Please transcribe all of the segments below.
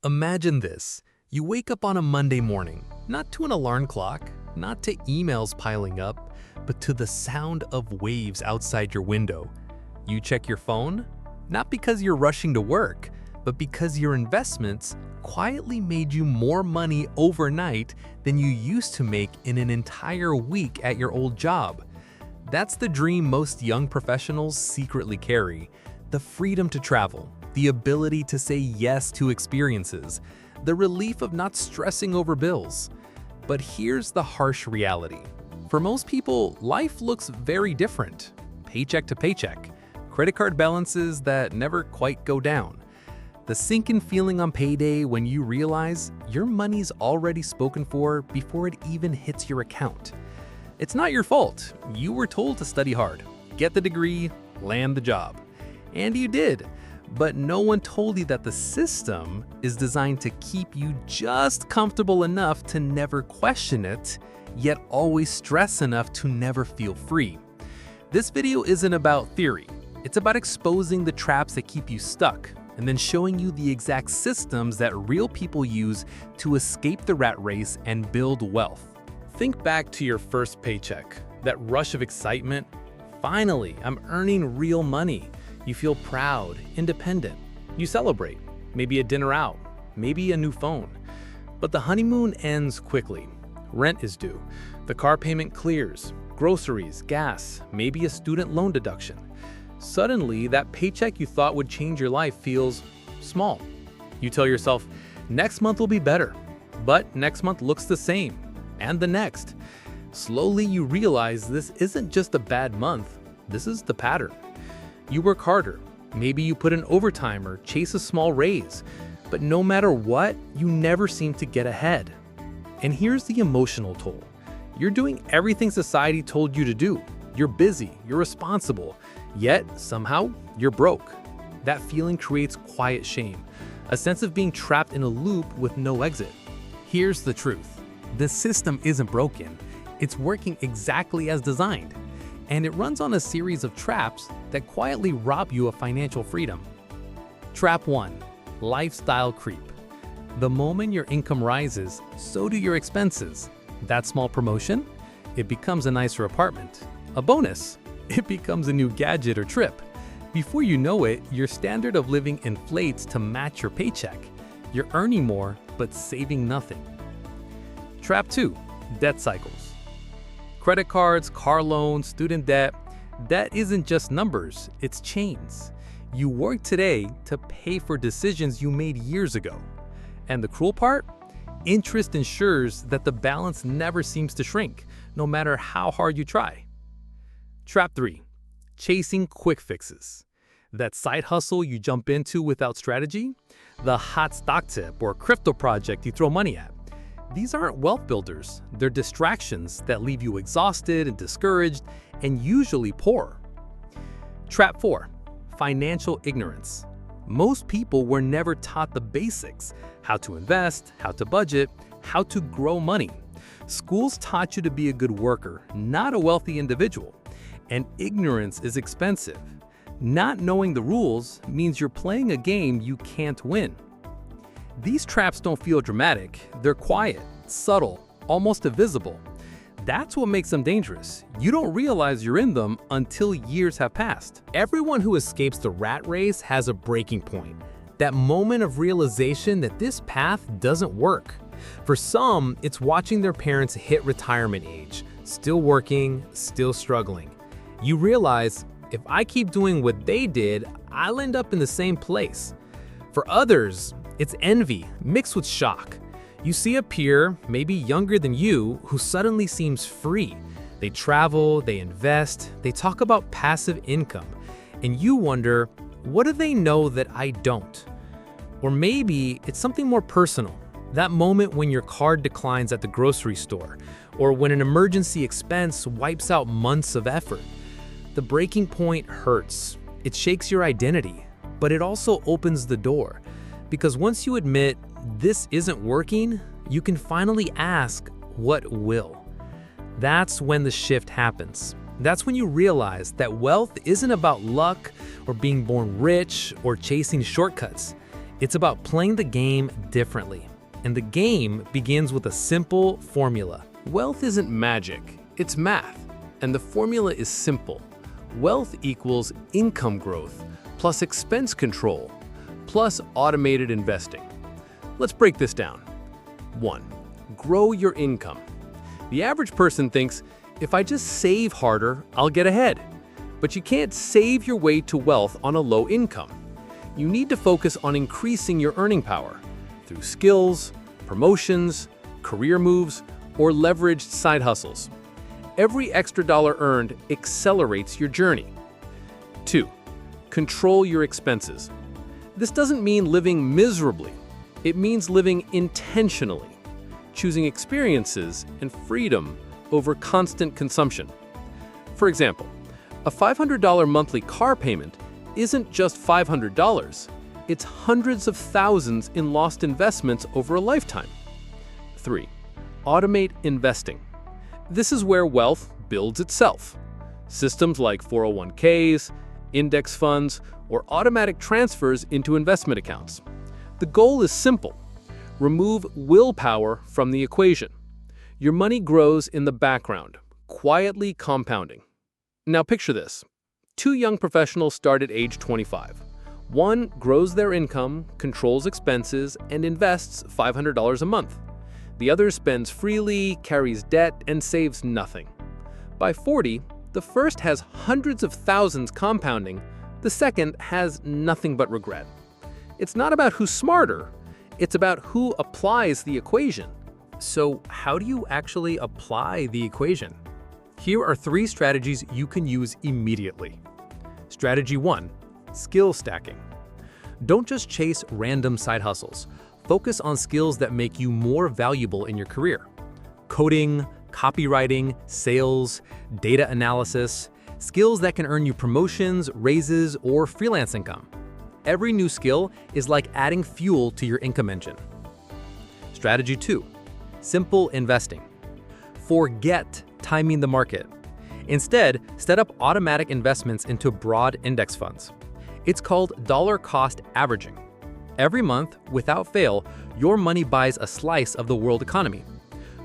Imagine this. You wake up on a Monday morning, not to an alarm clock, not to emails piling up, but to the sound of waves outside your window. You check your phone, not because you're rushing to work, but because your investments quietly made you more money overnight than you used to make in an entire week at your old job. That's the dream most young professionals secretly carry: the freedom to travel, the ability to say yes to experiences, the relief of not stressing over bills. But here's the harsh reality. For most people, life looks very different. Paycheck to paycheck, credit card balances that never quite go down, the sinking feeling on payday when you realize your money's already spoken for before it even hits your account. It's not your fault. You were told to study hard, get the degree, land the job. And you did. But no one told you that the system is designed to keep you just comfortable enough to never question it, yet always stress enough to never feel free. This video isn't about theory. It's about exposing the traps that keep you stuck, and then showing you the exact systems that real people use to escape the rat race and build wealth. Think back to your first paycheck, that rush of excitement. Finally, I'm earning real money. You feel proud, independent. You celebrate, maybe a dinner out, maybe a new phone. But the honeymoon ends quickly. Rent is due, the car payment clears, groceries, gas, maybe a student loan deduction. Suddenly, that paycheck you thought would change your life feels small. You tell yourself, next month will be better. But next month looks the same, and the next. Slowly, you realize this isn't just a bad month, this is the pattern. You work harder, maybe you put in overtime or chase a small raise, but no matter what, you never seem to get ahead. And here's the emotional toll. You're doing everything society told you to do. You're busy, you're responsible, yet somehow you're broke. That feeling creates quiet shame, a sense of being trapped in a loop with no exit. Here's the truth. The system isn't broken. It's working exactly as designed. And it runs on a series of traps that quietly rob you of financial freedom. Trap 1. Lifestyle creep. The moment your income rises, so do your expenses. That small promotion? It becomes a nicer apartment. A bonus? It becomes a new gadget or trip. Before you know it, your standard of living inflates to match your paycheck. You're earning more, but saving nothing. Trap 2. Debt cycles. Credit cards, car loans, student debt. Debt isn't just numbers, it's chains. You work today to pay for decisions you made years ago. And the cruel part? Interest ensures that the balance never seems to shrink, no matter how hard you try. Trap 3. Chasing quick fixes. That side hustle you jump into without strategy? The hot stock tip or crypto project you throw money at? These aren't wealth builders, they're distractions that leave you exhausted and discouraged, and usually poor. Trap 4. Financial ignorance. Most people were never taught the basics: how to invest, how to budget, how to grow money. Schools taught you to be a good worker, not a wealthy individual. And ignorance is expensive. Not knowing the rules means you're playing a game you can't win. These traps don't feel dramatic, they're quiet, subtle, almost invisible. That's what makes them dangerous. You don't realize you're in them until years have passed. Everyone who escapes the rat race has a breaking point. That moment of realization that this path doesn't work. For some, it's watching their parents hit retirement age, still working, still struggling. You realize, if I keep doing what they did, I'll end up in the same place. For others, it's envy mixed with shock. You see a peer, maybe younger than you, who suddenly seems free. They travel, they invest, they talk about passive income, and you wonder, what do they know that I don't? Or maybe it's something more personal. That moment when your card declines at the grocery store, or when an emergency expense wipes out months of effort. The breaking point hurts. It shakes your identity, but it also opens the door. Because once you admit this isn't working, you can finally ask, what will? That's when the shift happens. That's when you realize that wealth isn't about luck or being born rich or chasing shortcuts. It's about playing the game differently. And the game begins with a simple formula. Wealth isn't magic, it's math. And the formula is simple. Wealth equals income growth plus expense control plus automated investing. Let's break this down. 1. Grow your income. The average person thinks, if I just save harder, I'll get ahead. But you can't save your way to wealth on a low income. You need to focus on increasing your earning power through skills, promotions, career moves, or leveraged side hustles. Every extra dollar earned accelerates your journey. 2. Control your expenses. This doesn't mean living miserably. It means living intentionally, choosing experiences and freedom over constant consumption. For example, a $500 monthly car payment isn't just $500. It's hundreds of thousands in lost investments over a lifetime. 3. Automate investing. This is where wealth builds itself. Systems like 401ks, index funds, or automatic transfers into investment accounts. The goal is simple. Remove willpower from the equation. Your money grows in the background, quietly compounding. Now picture this. 2 young professionals start at age 25. One grows their income, controls expenses, and invests $500 a month. The other spends freely, carries debt, and saves nothing. By 40, the first has hundreds of thousands compounding, the second has nothing but regret. It's not about who's smarter, it's about who applies the equation. So how do you actually apply the equation? Here are 3 strategies you can use immediately. Strategy 1. Skill stacking. Don't just chase random side hustles. Focus on skills that make you more valuable in your career. Coding, copywriting, sales, data analysis, skills that can earn you promotions, raises, or freelance income. Every new skill is like adding fuel to your income engine. Strategy 2. Simple investing. Forget timing the market. Instead, set up automatic investments into broad index funds. It's called dollar cost averaging. Every month, without fail, your money buys a slice of the world economy.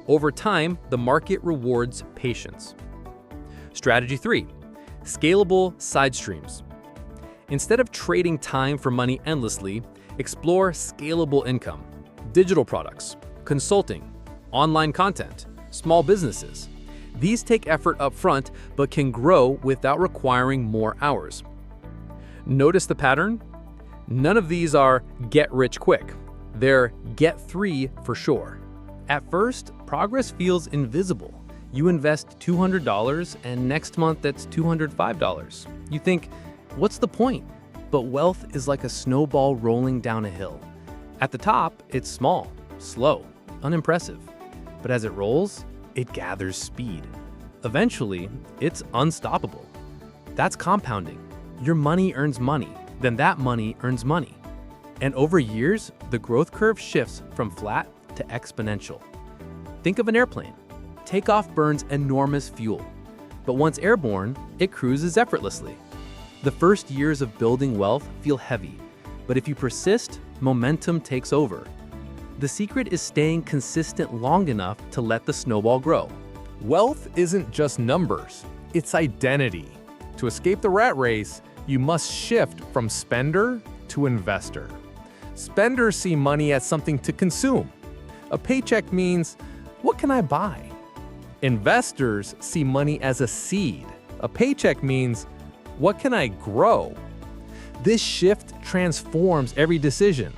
Over time, the market rewards patience. Strategy 3. Scalable side streams. Instead of trading time for money endlessly, explore scalable income, digital products, consulting, online content, small businesses. These take effort up front but can grow without requiring more hours. Notice the pattern? None of these are get rich quick. They're get free for sure. At first, progress feels invisible. You invest $200 and next month that's $205. You think, what's the point? But wealth is like a snowball rolling down a hill. At the top, it's small, slow, unimpressive. But as it rolls, it gathers speed. Eventually, it's unstoppable. That's compounding. Your money earns money, then that money earns money. And over years, the growth curve shifts from flat to exponential. Think of an airplane. Takeoff burns enormous fuel, but once airborne, it cruises effortlessly. The first years of building wealth feel heavy, but if you persist, momentum takes over. The secret is staying consistent long enough to let the snowball grow. Wealth isn't just numbers, it's identity. To escape the rat race, you must shift from spender to investor. Spenders see money as something to consume. A paycheck means, what can I buy? Investors see money as a seed. A paycheck means, what can I grow? This shift transforms every decision.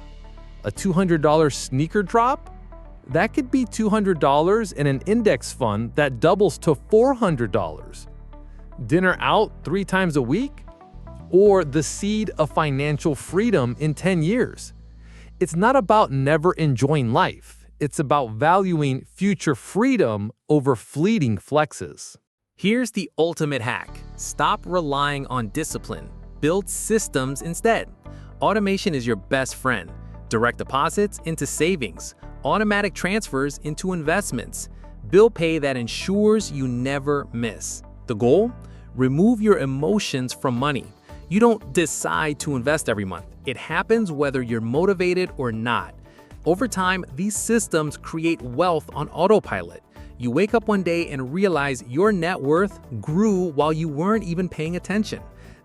A $200 sneaker drop? That could be $200 in an index fund that doubles to $400. Dinner out 3 times a week? Or the seed of financial freedom in 10 years? It's not about never enjoying life. It's about valuing future freedom over fleeting flexes. Here's the ultimate hack. Stop relying on discipline. Build systems instead. Automation is your best friend. Direct deposits into savings. Automatic transfers into investments. Bill pay that ensures you never miss. The goal? Remove your emotions from money. You don't decide to invest every month. It happens whether you're motivated or not. Over time, these systems create wealth on autopilot. You wake up one day and realize your net worth grew while you weren't even paying attention.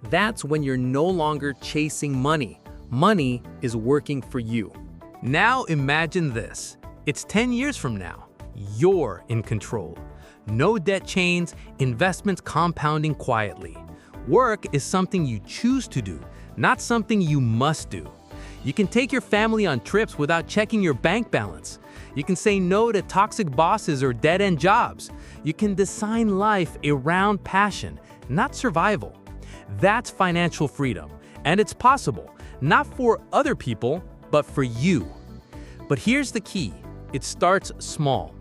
That's when you're no longer chasing money. Money is working for you. Now imagine this. It's 10 years from now. You're in control. No debt chains, investments compounding quietly. Work is something you choose to do, not something you must do. You can take your family on trips without checking your bank balance. You can say no to toxic bosses or dead-end jobs. You can design life around passion, not survival. That's financial freedom, and it's possible, not for other people, but for you. But here's the key. It starts small.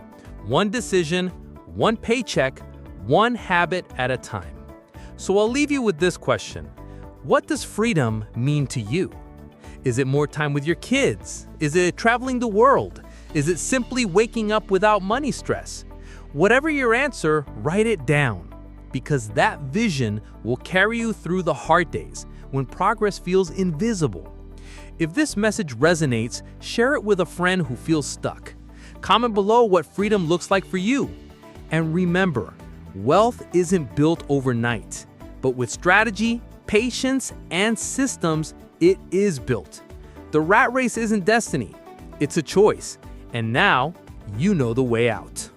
One decision, one paycheck, one habit at a time. So I'll leave you with this question. What does freedom mean to you? Is it more time with your kids? Is it traveling the world? Is it simply waking up without money stress? Whatever your answer, write it down, because that vision will carry you through the hard days when progress feels invisible. If this message resonates, share it with a friend who feels stuck. Comment below what freedom looks like for you. And remember, wealth isn't built overnight, but with strategy, patience, and systems, it is built. The rat race isn't destiny, it's a choice. And now, you know the way out.